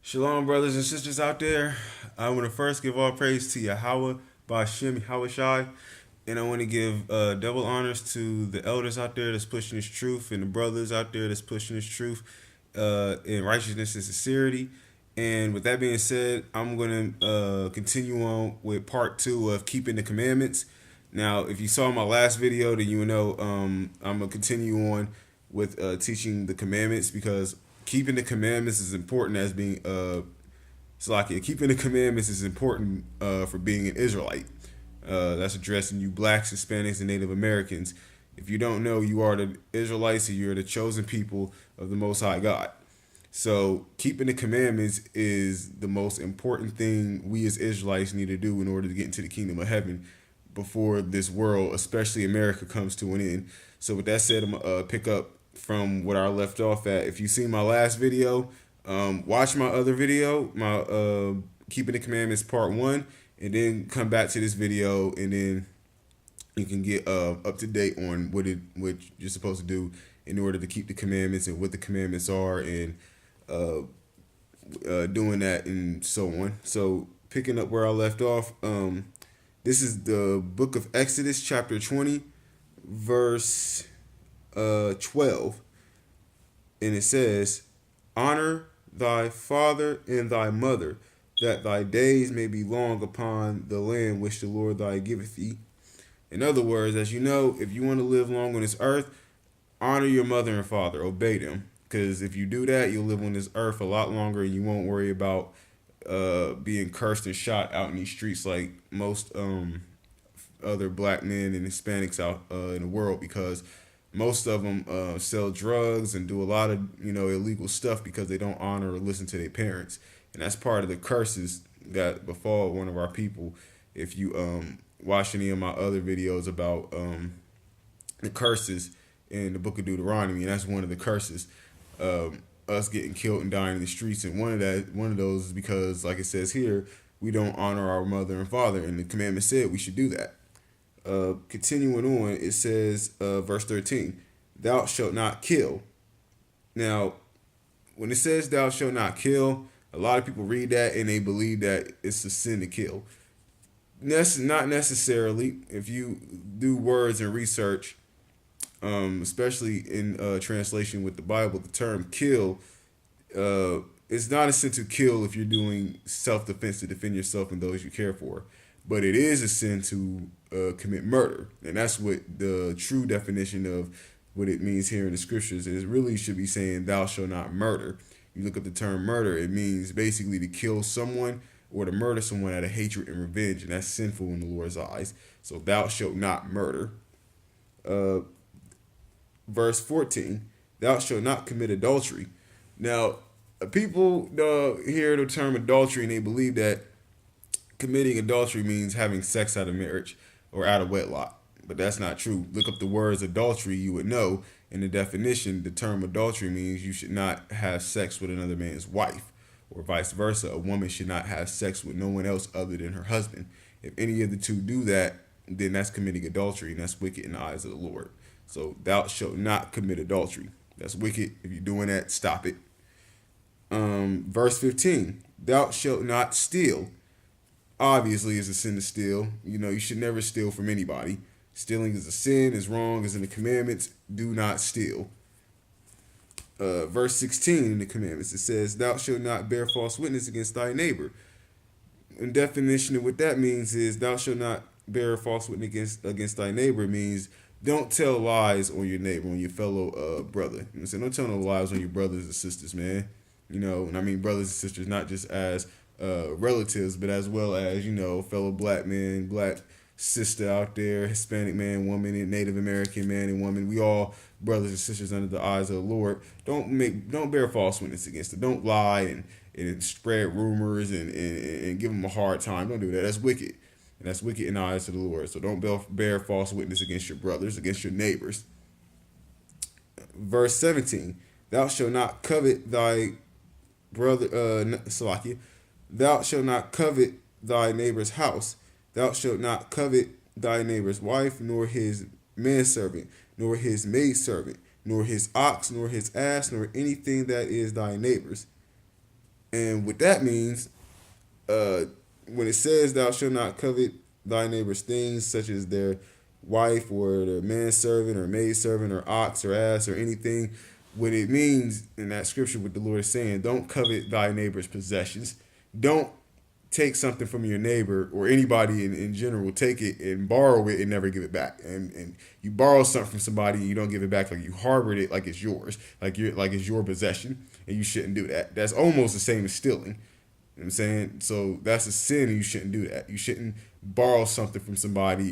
Shalom, brothers and sisters out there. I want to first give all praise to Yahweh, Ba'ashem, Yahushai, and I want to give double honors to the elders out there that's pushing this truth and the brothers out there that's pushing this truth in righteousness and sincerity. And with that being said, I'm going to continue on with part two of keeping the commandments. Now, if you saw my last video, then you will know I'm going to continue on with teaching the commandments because keeping the commandments is important as being it's like keeping the commandments is important for being an Israelite. That's addressing you blacks, Hispanics, and Native Americans. If you don't know, you are the Israelites and you're the chosen people of the Most High God. So keeping the commandments is the most important thing we as Israelites need to do in order to get into the kingdom of heaven before this world, especially America, comes to an end. So with that said, I'm gonna pick up from what I left off at. If you seen my last video, watch my other video, my keeping the commandments part 1, and then come back to this video, and then you can get up to date on what you're supposed to do in order to keep the commandments and what the commandments are, and doing that and so on. So picking up where I left off, this is the book of Exodus, chapter 20, verse 12, and it says, "Honor thy father and thy mother, that thy days may be long upon the land which the Lord thy giveth thee." In other words, as you know, if you want to live long on this earth, honor your mother and father, obey them, because if you do that, you'll live on this earth a lot longer, and you won't worry about being cursed and shot out in these streets like most other black men and Hispanics out in the world, because most of them sell drugs and do a lot of illegal stuff because they don't honor or listen to their parents, and that's part of the curses that befall one of our people. If you watch any of my other videos about the curses in the book of Deuteronomy, and that's one of the curses, us getting killed and dying in the streets. And one of those is because, like it says here, we don't honor our mother and father, and the commandment said we should do that. Continuing on, it says, verse 13, "Thou shalt not kill." Now, when it says "thou shalt not kill," a lot of people read that and they believe that it's a sin to kill. Not necessarily. If you do words and research, especially in translation with the Bible, the term "kill" it's not a sin to kill if you're doing self-defense to defend yourself and those you care for, but it is a sin to commit murder, and that's what the true definition of what it means here in the scriptures is. Really should be saying "thou shalt not murder." You look up the term murder, it means basically to kill someone or to murder someone out of hatred and revenge, and that's sinful in the Lord's eyes. So "thou shalt not murder." Verse 14, "Thou shalt not commit adultery." Now, people hear the term adultery and they believe that committing adultery means having sex out of marriage or out of wedlock, but that's not true. Look up the words adultery, you would know. In the definition, the term adultery means you should not have sex with another man's wife, or vice versa. A woman should not have sex with no one else other than her husband. If any of the two do that, then that's committing adultery, and that's wicked in the eyes of the Lord. So "thou shalt not commit adultery." That's wicked. If you're doing that, stop it. Verse 15, "Thou shalt not steal." Obviously, it's a sin to steal. You should never steal from anybody. Stealing is a sin, is wrong, is in the commandments. Do not steal. Verse 16 in the commandments, it says, "Thou shalt not bear false witness against thy neighbor." In definition of what that means is, "thou shalt not bear false witness against thy neighbor" means don't tell lies on your neighbor, on your fellow brother. Don't tell no lies on your brothers and sisters, man. And I mean brothers and sisters, not just as relatives, but as well as, fellow black man, black sister out there, Hispanic man, woman, and Native American man and woman. We all brothers and sisters under the eyes of the Lord. Don't bear false witness against them. Don't lie and spread rumors and give them a hard time. Don't do that. That's wicked. And that's wicked in the eyes of the Lord. So don't bear false witness against your brothers, against your neighbors. Verse 17, "Thou shalt not covet thy brother, Salakia, thou shalt not covet thy neighbor's house. Thou shalt not covet thy neighbor's wife, nor his manservant, nor his maidservant, nor his ox, nor his ass, nor anything that is thy neighbor's." And what that means, uh, when it says thou shalt not covet thy neighbor's things, such as their wife or their manservant or maidservant or ox or ass or anything, what it means in that scripture, what the Lord is saying, don't covet thy neighbor's possessions. Don't take something from your neighbor or anybody in general, take it and borrow it and never give it back. And you borrow something from somebody and you don't give it back, like you harbored it like it's yours, like it's your possession, and you shouldn't do that. That's almost the same as stealing. You know what I'm saying? So that's a sin and you shouldn't do that. You shouldn't borrow something from somebody